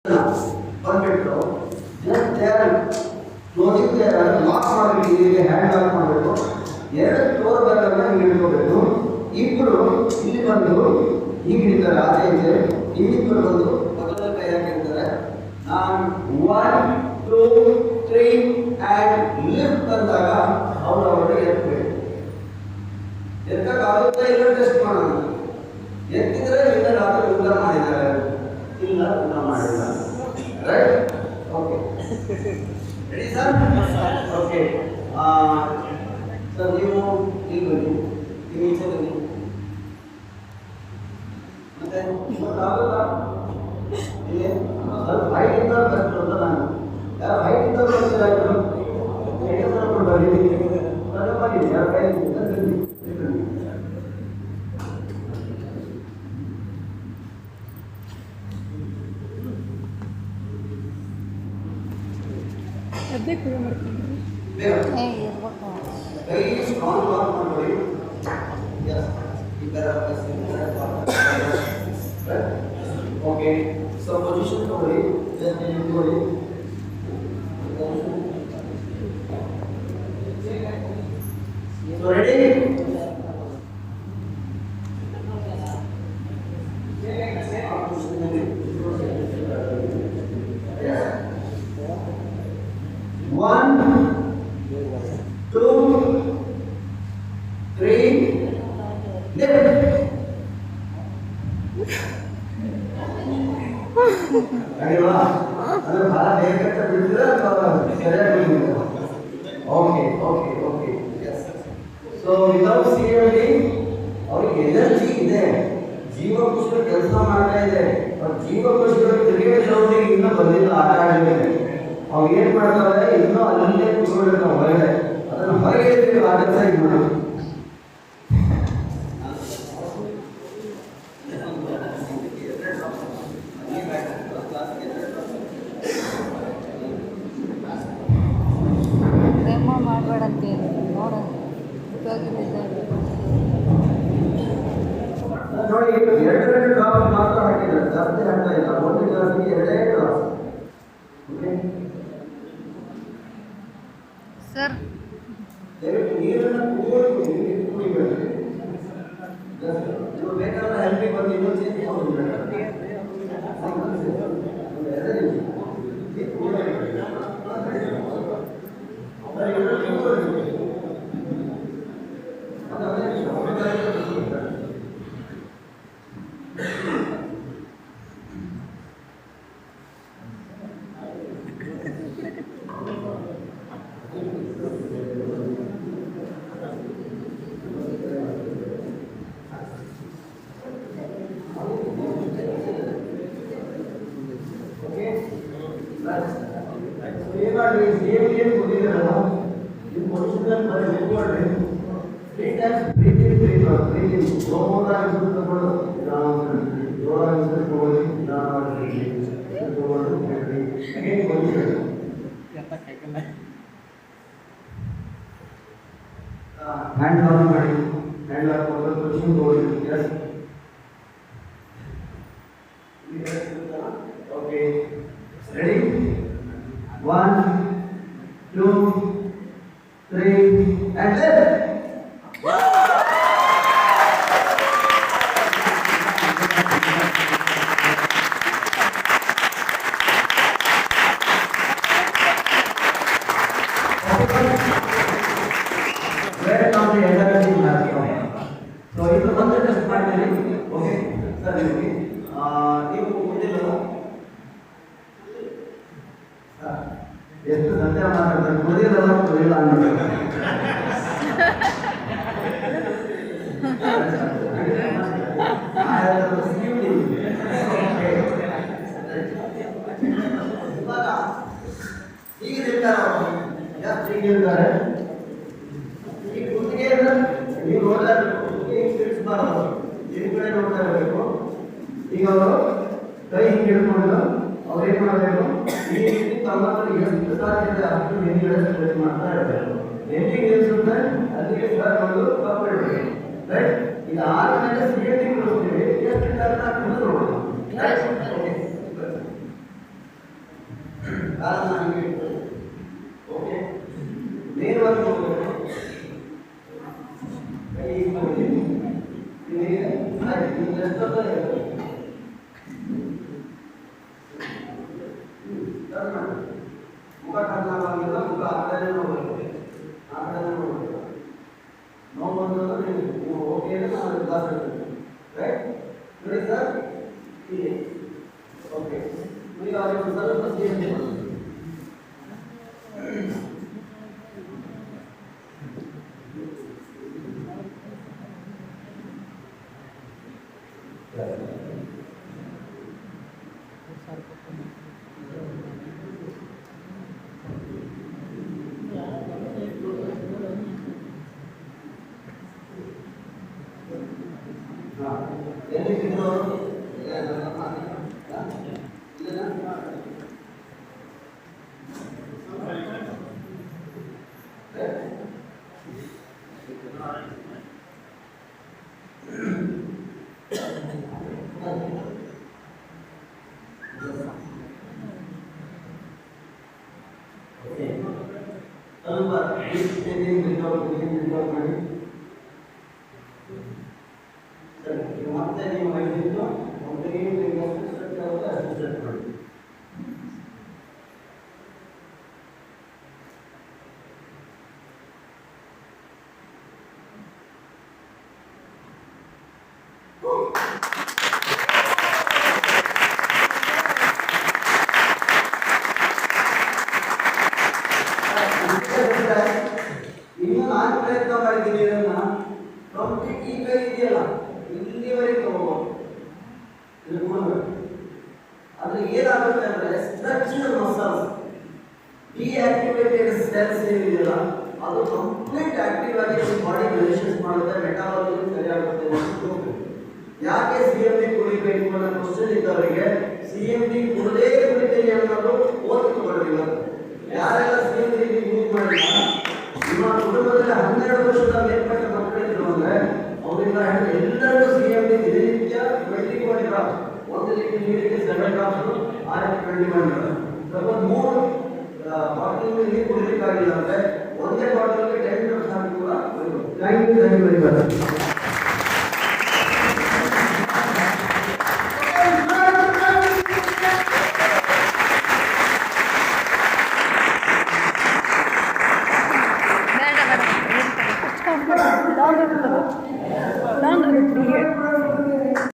ಬಂದ್ಬಿಟ್ಟು closing lock ಮಾಡಬೇಕು, ಇಲ್ಲಿ ಹ್ಯಾಂಡ್ ಲಾಕ್ ಮಾಡಬೇಕು, ಎರಡು ಫ್ಲೋರ್ ಬ್ಯಾಗನ್ನು ಹಿಂಗೆ ಹಿಡ್ಕೋಬೇಕು. ಇಬ್ಬರು ಇಲ್ಲಿ ಬಂದು ಹೀಗೆ ಹಿಡಿತಾರೆ, ಆಚೆ ಇದೆ. ಇನ್ನಿಬ್ಬರು ಬಂದು ಪಕ್ಕದ ಕೈ ಹಾಕಿರ್ತಾರೆ. ನಾನು 1 2 3 ಆ್ಯಂಡ್ ಲಿಫ್ಟ್ ಅಂದಾಗ ಅವರು ಅವರಿಗೆ ಎತ್ತಬೇಕು. ಎತ್ತಕ್ಕಾಗುತ್ತೆ ಇಲ್ಲ ಟೆಸ್ಟ್ ಮಾಡೋಣ. ಎತ್ತಿದ್ರೆ ಇಲ್ಲ ರಾತ್ರಿ ಊಟ ಮಾಡಿದ್ದಾರೆ, ಇಲ್ಲ ಊಟ ಮಾಡಿಲ್ಲ. Right? Okay, ready sir? Okay sir, ನೀವು ಇಲ್ಲಿ ಬನ್ನಿ, ನೀವು ಈಚೆ ಬನ್ನಿ. ಮತ್ತೆ ಆಗುತ್ತಾ? ಇಲ್ಲಿ ಸ್ವಲ್ಪ ಹೈಟ್ ಇದ್ದವ್ರು ಕಷ್ಟ ಅಂತ ನಾನು ಯಾರು ಹೈಟ್ ಇದ್ದವ್ರು ಬರ್ತೀರಾ? ಹೈಟ್ ಮಾಡ್ಕೊಂಡು ಬನ್ನಿ, ಬನ್ನಿ, ಯಾರು ಕೈ ಸ್ಟ್ರಾಂಗ್ ಲಾಕ್ ಮಾಡ್ಕೊಳ್ಳಿ. ಓಕೆ, ಸೊ ಪೊಸಿಷನ್ ತಗೊಳ್ಳಿ, ನಿಂತ್ಕೊಳ್ಳಿ. So ready? One, 2, 3, lift. ಅಲ್ವಾ? ಅದು ಬಹಳ ಬೇಗ ಬಿಡ್ತೀರಾ ಅಥವಾ ಸರಿಯಾಗಿ ಬಿಡ್ತೀರಾ? Okay okay okay, yes. So without ಸಿಯಲ್ಲಿ ಅವ್ರಿಗೆ ಎನರ್ಜಿ ಇದೆ, ಜೀವಕೋಶಗಳು ಕೆಲಸ ಮಾಡ್ತಾ ಇದೆ. ಅವ್ರ ಜೀವಕೋಶಗಳು ಕ್ರಿಕೆಟ್ ಗ್ರೌಂಡಿಗೆ ಇನ್ನೂ ಬಂದಿಲ್ಲ, ಆಟ ಆಡಲಿಕ್ಕೆ. ಅವ್ರು ಏನು ಮಾಡ್ತಾರೆ, ಇನ್ನೂ ಅಲ್ಲೇ ಕೂತ್ಕೊಂಡಿರ್ತಾರೆ ಹೊರಗಡೆ. ಅದನ್ನು ಹೊರಗೆ ಇರ್ತೀವಿ, ಆ ಕೆಲಸ ಇದು ಮಾಡೋದು. ನೋಡಿ, ಎರಡೆರಡು ಡ್ರಾಪ್ ಮಾತ್ರ ಹಾಕಿದ್ದಾರೆ, ಜಾಸ್ತಿ ಹಾಕ್ತಾ ಇಲ್ಲ. ಒಂದು ಗ್ಲಾಸಿಗೆ ಎರಡೇ ಡ್ರಾಪ್. ಓಕೆ ಸರ್, ನೀರನ್ನು ಕುಡಿಬೇಡಿ. ನೀವು ಬೇಕಾದ್ರೆ ಹೆಲ್ಪಿಗೆ ಬಂದು ಇನ್ನೊಂದು ಸೇರಿ ಏನು ಕೊಟ್ಟಿದ್ದೀರಲ್ಲ, ನಿಮ್ಮ ಪೊಸಿಷನ್ ಬರೀ ನಿಂತ್ಕೊಳ್ರಿ. 3 times breathe in breathe out. Breathe in ಜೋರಾಗಿ ತಗೊಳ್ಳೋದು, ಜೋರಾಗಿ ತಗೊಳ್ಳಿ, ನಿಧಾನವಾಗಿ ತಗೊಳ್ಳೋದು, ಅಗೇನ್ ಬಂದಿದ್ದೀರಿ. ಹ್ಯಾಂಡ್ ಲಾಕ್ ಮಾಡಿ, ಹ್ಯಾಂಡ್ ಲಾಕ್ ಮಾಡಿ ಪೊಸಿಷನ್ ತಗೊಳ್ಳಿ. Yes, okay, ready? 1 2 3 and lift. Where now the energy mass from? So ಇದು ಒಂದು ಟೆಸ್ಟ್ ಮಾಡ್ತೀನಿ. ಓಕೆ ಸರ್, ನೀವು ಕುಡಿದಿಲ್ಲ ಎಷ್ಟು ಸತ್ಯ ಮಾತಾಡ್ತಾರೆ, ಕುಡಿದಿಲ್ಲ ಕುಡಿಲ್ಲ ಅನ್ನೋದು. ಈಗ ನಿಲ್ತಾರೆ, ಜಾಸ್ತಿ ನಿಲ್ತಾರೆ. ಈ ಕುತ್ತಿಗೆ ನೀವು ನೋಡ್ತಾ ಇರಬೇಕು, ತಿಳಿಸ್ಬಾರ್ದು, ಈ ಕಡೆ ನೋಡ್ತಾ ಇರಬೇಕು. ಈಗ ಅವರು ಕೈ ಹಿಂಗೆ ಹಿಡ್ಕೊಂಡು ಅವ್ರು ಏನು ಮಾಡಬೇಕು, ಈ ರೀತಿ ತಮ್ಮಲ್ಲಿ ಎಷ್ಟು ಸಾಧ್ಯ ಇದೆ ಅಷ್ಟು ಹಿಂದ್ಗಡೆ ಸ್ಟ್ರೆಚ್ ಮಾಡ್ತಾ ಇರಬೇಕು. ಎಲ್ಲಿ ನಿಲ್ಲಿಸುತ್ತೆ ಅಲ್ಲಿಗೆ ಕರ್ಕೊಂಡು ಕಪ್ಪಿಡಬೇಕು. ರೈಟ್? ಈಗ 6 ಗಂಟೆ ಸಿಎಟಿ ಕೊಡ್ತೀವಿ, ಎಷ್ಟು ಟರ್ನ್ ಆಗ್ತದೆ ನೋಡೋಣ. ಕಾರಣ ಹಂಗೆ ಇರ್ತದೆ. ಓಕೆ, ನೇರವಾಗಿ ಹೋಗಬೇಕು. ಕೈ ಹೀಗೆ ಮಾಡಿ. ನಿಮಗೆ ಆಯ್ತು, ನೀವು ಎಷ್ಟೊತ್ತ ಮುಖ ಕರ್ನಾಟಕ ಮುಖ ಆ ಕಡೆ ನೋಡಬೇಕು, ಆ ಕಡೆ ನೋಡಬೇಕು. ನೋವು ಬಂದ್ರೆ ನೀವು ಓಕೆ ಅಂದರೆ ನಾನು ಕ್ಲಾಸ್ ಹೇಳ್ತೀನಿ. ರೈಟ್, ನೋಡಿ ಸರ್, ಹೀಗೆ. ಓಕೆ, ಈಗ ಅವ್ರಿಗೆ ಸ್ವಲ್ಪ ಸೇರಿಸಿ ಮಾಡಿ. ಎಲ್ಲಿ ಸಿಗೋರು ಮಾಡಿ. ಮತ್ತೆ ನೀವು ಐದಿತ್ತು ಒಬ್ಬರಿಗೆ ಎಷ್ಟು ಸೆಟ್ ಆಗುತ್ತೆ ಅಷ್ಟು ಸೆಟ್ ಮಾಡಿ. ಇನ್ನು ನಾನು ಪ್ರಯತ್ನ ಮಾಡಿದ್ದೀನಿ ಇದನ್ನ ಕಂಪ್ಲೀಟ್ ಈ ಕೈ ಇದೆಯಲ್ಲ ಇಲ್ಲಿವರೆಗೆ ತಗೋಬಹುದು. ಇದು ಕೊಡಬೇಕು. ಆದರೆ ಏನಾಗುತ್ತೆ ಅಂದರೆ ಸ್ಟ್ರಕ್ಚರಲ್ ಮಸಲ್ಸ್ ಡಿಆಕ್ಟಿವೇಟೆಡ್ ಸೆಲ್ಸ್ ಏನಿದೆಯಲ್ಲ ಅದು ಕಂಪ್ಲೀಟ್ ಆಕ್ಟಿವ್ ಆಗಿ ಬಾಡಿ ಮೆಡಿಷನ್ಸ್ ಮಾಡುತ್ತೆ, ಮೆಟಾಬಾಲಿಸಮ್ ಸರಿಯಾಗುತ್ತೆ. ಯಾಕೆ CMD ಕುಡಿಬೇಕು ಅನ್ನೋ ಕ್ವಶನ್ ಇದ್ದವರಿಗೆ CMD ಕುಡದೇ ಕುಡಿತೀನಿ ಅನ್ನೋದು ಓದಿಕೊಳ್ಳಿಲ್ಲ. ಯಾರೆಲ್ಲ CMD ಯೂಸ್ ಮಾಡಿಲ್ಲ, ನಿಮ್ಮ ಕುಟುಂಬದಲ್ಲಿ 12 ವರ್ಷದ ಮೇಲ್ಪಟ್ಟ ಮಕ್ಕಳಿದ್ರು ಅಂದರೆ ಅವರಿಂದ ಎಲ್ಲರೂ CMD ದಿನನಿತ್ಯ 21 ಡ್ರಾಪ್ಸ್, 1 ಲೀಟರ್ ನೀರಿಗೆ 7 ಡ್ರಾಪ್ಸ್, 21 ಡ್ರಾಪ್ಸ್. ಸಪೋಸ್ 3 ಬಾಟಲ್ ನೀರು ಕುಡಿಲಿಕ್ಕಾಗಿಲ್ಲ ಅಂದರೆ ಒಂದೇ ಬಾಟಲ್ಗೆ 10 ಡ್ರಾಪ್ಸ್ ಹಾಕಿ ಕೂಡ. Thank you.